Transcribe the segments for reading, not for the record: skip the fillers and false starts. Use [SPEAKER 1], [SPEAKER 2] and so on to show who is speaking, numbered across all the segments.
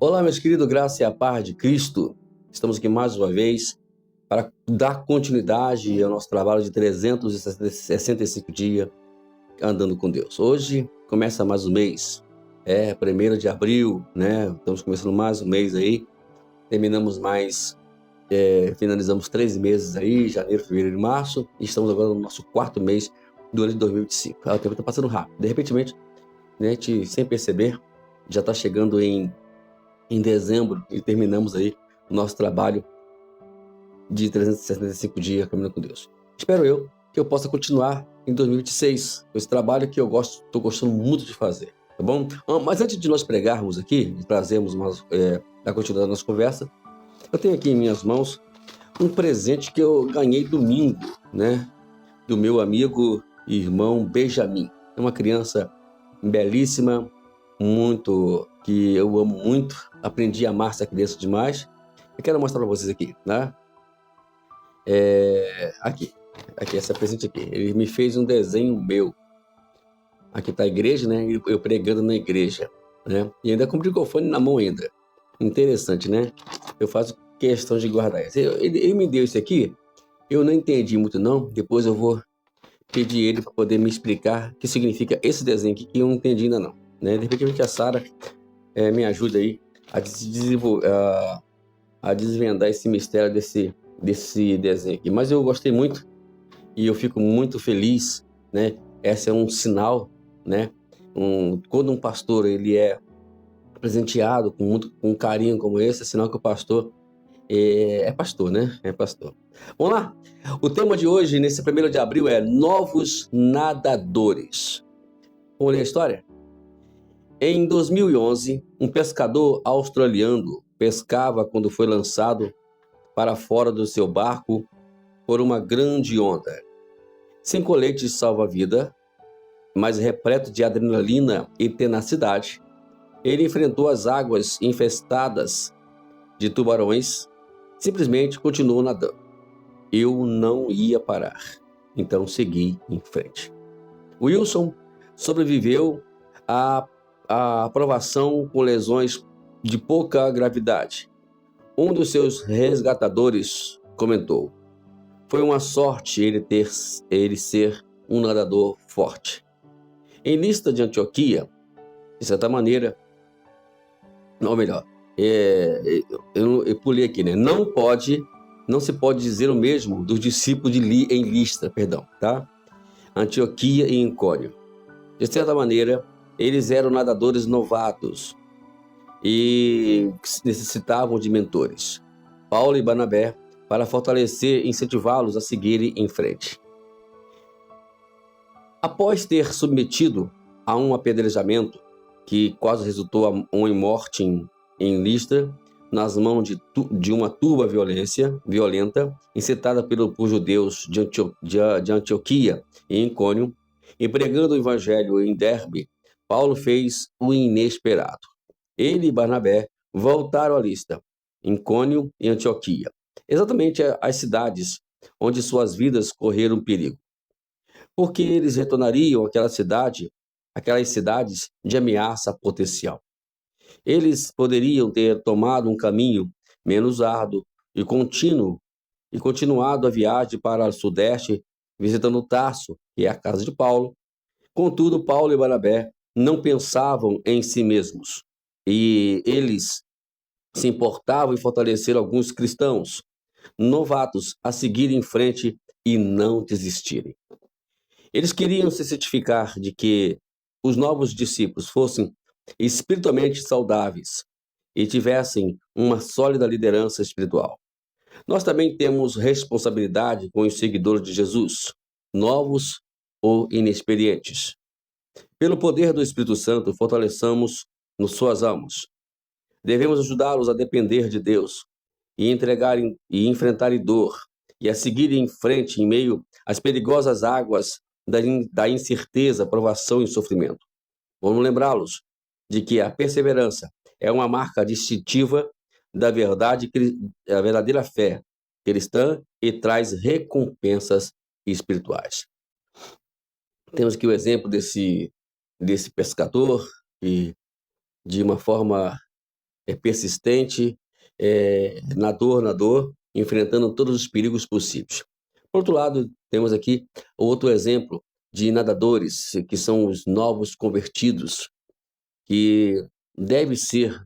[SPEAKER 1] Olá, meus queridos, graça e a paz de Cristo. Estamos aqui mais uma vez para dar continuidade ao nosso trabalho de 365 dias andando com Deus. Hoje começa mais um mês, 1º de abril, né? Estamos começando mais um mês aí, terminamos finalizamos 3 meses aí, janeiro, fevereiro e março, e estamos agora no nosso 4º mês do ano de 2025. O tempo está passando rápido, de repente, né, a gente, sem perceber, já está chegando em dezembro e terminamos aí o nosso trabalho de 365 dias caminhando com Deus. Espero eu que eu possa continuar em 2026 com esse trabalho que eu estou gostando muito de fazer, tá bom? Mas antes de nós pregarmos aqui e trazermos a continuidade da nossa conversa, eu tenho aqui em minhas mãos um presente que eu ganhei domingo, né? Do meu amigo e irmão Benjamin. É uma criança belíssima, que eu amo muito, aprendi a amar essa criança demais. Eu quero mostrar para vocês aqui, né? Aqui, essa presente aqui. Ele me fez um desenho meu. Aqui tá a igreja, né? Eu pregando na igreja, né? E ainda com o microfone na mão ainda. Interessante, né? Eu faço questão de guardar isso. Ele me deu isso aqui, eu não entendi muito não, depois eu vou pedir ele para poder me explicar o que significa esse desenho aqui, que eu não entendi ainda não, né? De repente a Sara me ajuda aí a desvendar esse mistério desse desenho aqui. Mas eu gostei muito e eu fico muito feliz, né? Esse é um sinal, né? Quando um pastor ele é presenteado com carinho como esse, é sinal que o pastor é pastor, né? É pastor. Vamos lá? O tema de hoje, nesse 1º de abril, é Novos Nadadores. Vamos ler a história? Em 2011, um pescador australiano pescava quando foi lançado para fora do seu barco por uma grande onda. Sem colete de salva-vida, mas repleto de adrenalina e tenacidade, ele enfrentou as águas infestadas de tubarões, simplesmente continuou nadando. Eu não ia parar, então segui em frente. Wilson sobreviveu à provação com lesões de pouca gravidade. Um dos seus resgatadores comentou: foi uma sorte ele ser um nadador forte. Em Lista de Antioquia, de certa maneira, ou melhor, eu pulei aqui, né? Não se pode dizer o mesmo dos discípulos em Listra, tá? Antioquia e Icônio. De certa maneira, eles eram nadadores novatos e necessitavam de mentores. Paulo e Barnabé, para fortalecer e incentivá-los a seguirem em frente. Após ter submetido a um apedrejamento que quase resultou em morte em Listra, nas mãos de uma turba violenta, incitada por judeus de Antioquia e Icônio, e pregando o evangelho em Derbe, Paulo fez o inesperado. Ele e Barnabé voltaram a Listra, Icônio e Antioquia, exatamente as cidades onde suas vidas correram perigo. Porque eles retornariam àquelas cidades de ameaça potencial. Eles poderiam ter tomado um caminho menos árduo e continuado a viagem para o sudeste, visitando Tarso, que é a casa de Paulo. Contudo, Paulo e Barnabé não pensavam em si mesmos, e eles se importavam em fortalecer alguns cristãos novatos a seguirem em frente e não desistirem. Eles queriam se certificar de que os novos discípulos fossem espiritualmente saudáveis e tivessem uma sólida liderança espiritual. Nós também temos responsabilidade com os seguidores de Jesus, novos ou inexperientes. Pelo poder do Espírito Santo, fortaleçamos nos suas almas. Devemos ajudá-los a depender de Deus e enfrentarem dor e a seguirem em frente em meio às perigosas águas da incerteza, provação e sofrimento. Vamos lembrá-los de que a perseverança é uma marca distintiva da verdadeira fé cristã e traz recompensas espirituais. Temos aqui o exemplo desse pescador que, de uma forma persistente, na dor, enfrentando todos os perigos possíveis. Por outro lado, temos aqui outro exemplo de nadadores, que são os novos convertidos, que deve ser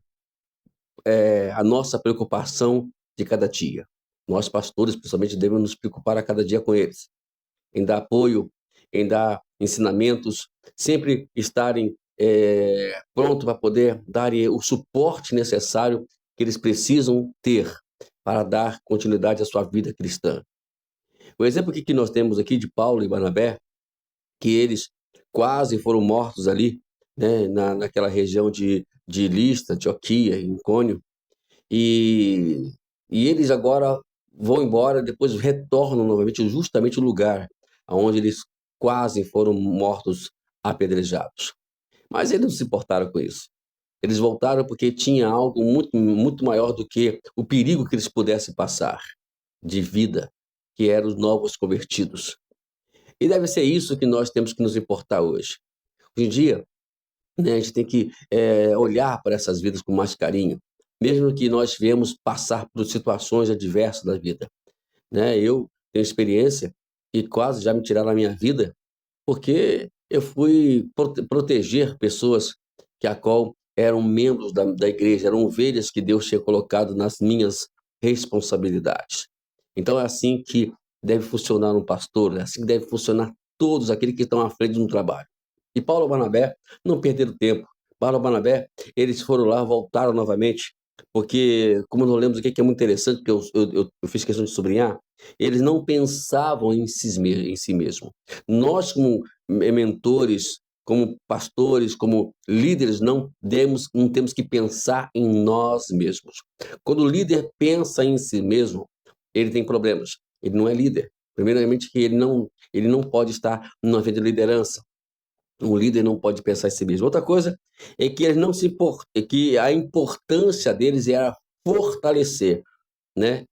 [SPEAKER 1] a nossa preocupação de cada dia. Nós, pastores, principalmente, devemos nos preocupar a cada dia com eles, em dar apoio, em dar ensinamentos, sempre estarem prontos para poder dar o suporte necessário que eles precisam ter para dar continuidade à sua vida cristã. O exemplo que nós temos aqui de Paulo e Barnabé, que eles quase foram mortos ali, né, naquela região de Listra, Antioquia, Icônio, e eles agora vão embora, depois retornam novamente justamente o lugar onde eles quase foram mortos, apedrejados. Mas eles não se importaram com isso. Eles voltaram porque tinha algo muito, muito maior do que o perigo que eles pudessem passar de vida, que eram os novos convertidos. E deve ser isso que nós temos que nos importar hoje. Hoje em dia, né, a gente tem que olhar para essas vidas com mais carinho, mesmo que nós viemos passar por situações adversas da vida. Né? Eu tenho experiência e quase já me tiraram a minha vida porque eu fui proteger pessoas a qual eram membros da igreja, eram ovelhas que Deus tinha colocado nas minhas responsabilidades. Então é assim que deve funcionar um pastor, é assim que deve funcionar todos aqueles que estão à frente de um trabalho. E Paulo e Barnabé não perderam tempo. Paulo e Barnabé, eles foram lá, voltaram novamente, porque, como nós lemos aqui, que é muito interessante, que eu fiz questão de sublinhar, eles não pensavam em si mesmo. Nós, como mentores, como pastores, como líderes, não temos que pensar em nós mesmos. Quando o líder pensa em si mesmo, ele tem problemas. Ele não é líder. Primeiramente, que ele não pode estar numa vida de liderança. Um líder não pode pensar em si mesmo. Outra coisa é que eles não se import... é que a importância deles era fortalecer, né?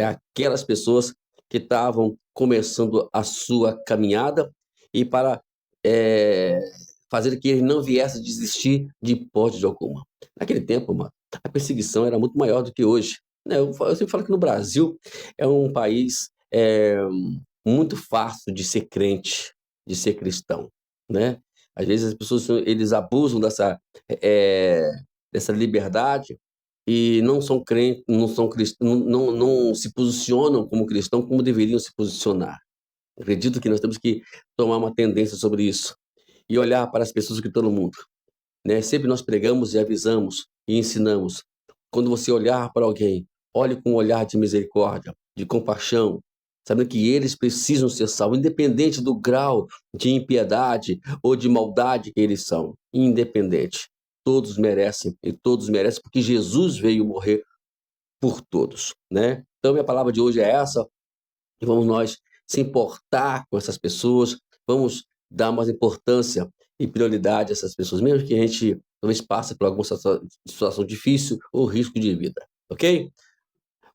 [SPEAKER 1] Aquelas pessoas que estavam começando a sua caminhada e para fazer que eles não viessem a desistir de hipótese alguma. Naquele tempo, mano, a perseguição era muito maior do que hoje. Né? Eu sempre falo que no Brasil é um país muito fácil de ser crente, de ser cristão, né? Às vezes as pessoas eles abusam dessa liberdade e não são crentes, não são cristãos, não se posicionam como cristãos como deveriam se posicionar. Acredito que nós temos que tomar uma tendência sobre isso e olhar para as pessoas que estão no mundo, né? Sempre nós pregamos e avisamos e ensinamos. Quando você olhar para alguém, olhe com um olhar de misericórdia, de compaixão, sabendo que eles precisam ser salvos, independente do grau de impiedade ou de maldade que eles são, independente. Todos merecem, e todos merecem porque Jesus veio morrer por todos, né? Então, minha palavra de hoje é essa, e vamos nós se importar com essas pessoas, vamos dar mais importância e prioridade a essas pessoas, mesmo que a gente talvez passe por alguma situação difícil ou risco de vida, ok?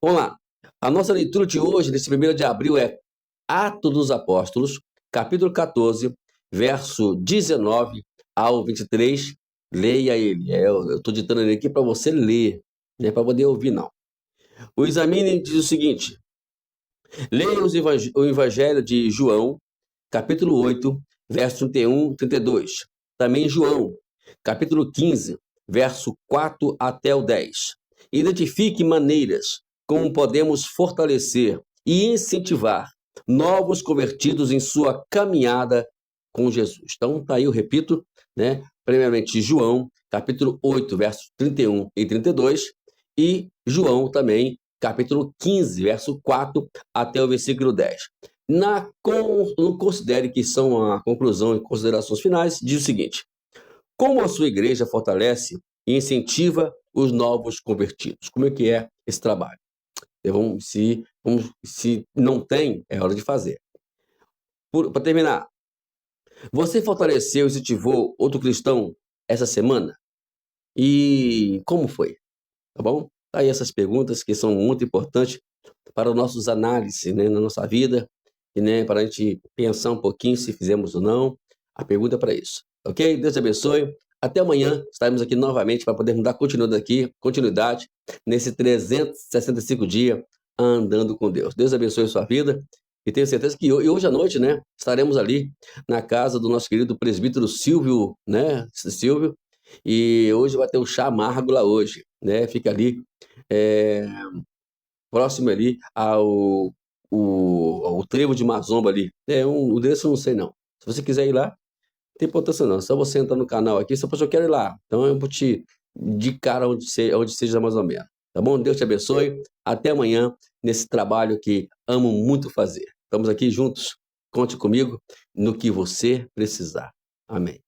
[SPEAKER 1] Vamos lá. A nossa leitura de hoje, nesse 1º de abril, é Atos dos Apóstolos, capítulo 14, verso 19 ao 23. Leia ele. Eu estou ditando ele aqui para você ler, não é para poder ouvir, não. O Examine diz o seguinte: leia o Evangelho de João, capítulo 8, verso 31 e 32. Também João, capítulo 15, verso 4 até o 10. Identifique maneiras como podemos fortalecer e incentivar novos convertidos em sua caminhada com Jesus. Então, tá aí, eu repito, né? Primeiramente, João, capítulo 8, versos 31 e 32, e João também, capítulo 15, verso 4 até o versículo 10. Não considere que são a conclusão e considerações finais, diz o seguinte: como a sua igreja fortalece e incentiva os novos convertidos? Como é que é esse trabalho? Se não tem, é hora de fazer. Para terminar, você fortaleceu e incentivou outro cristão essa semana? E como foi? Tá bom? Tá aí essas perguntas que são muito importantes para os nossos análises, né, na nossa vida, e, né, para a gente pensar um pouquinho se fizemos ou não. A pergunta é para isso. Ok? Deus te abençoe. Até amanhã, estaremos aqui novamente para podermos dar continuidade nesse 365 dias andando com Deus. Deus abençoe a sua vida e tenho certeza que hoje à noite, né, estaremos ali na casa do nosso querido presbítero Silvio, né, Silvio, e hoje vai ter um chá amargo lá hoje, né, fica ali próximo ali ao trevo de Mazomba ali. O endereço eu não sei não. Se você quiser ir lá, não tem importância não. Só você entrar no canal aqui, se eu quero ir lá. Então eu vou te indicar onde seja mais ou menos. Tá bom? Deus te abençoe. Até amanhã nesse trabalho que amo muito fazer. Estamos aqui juntos. Conte comigo no que você precisar. Amém.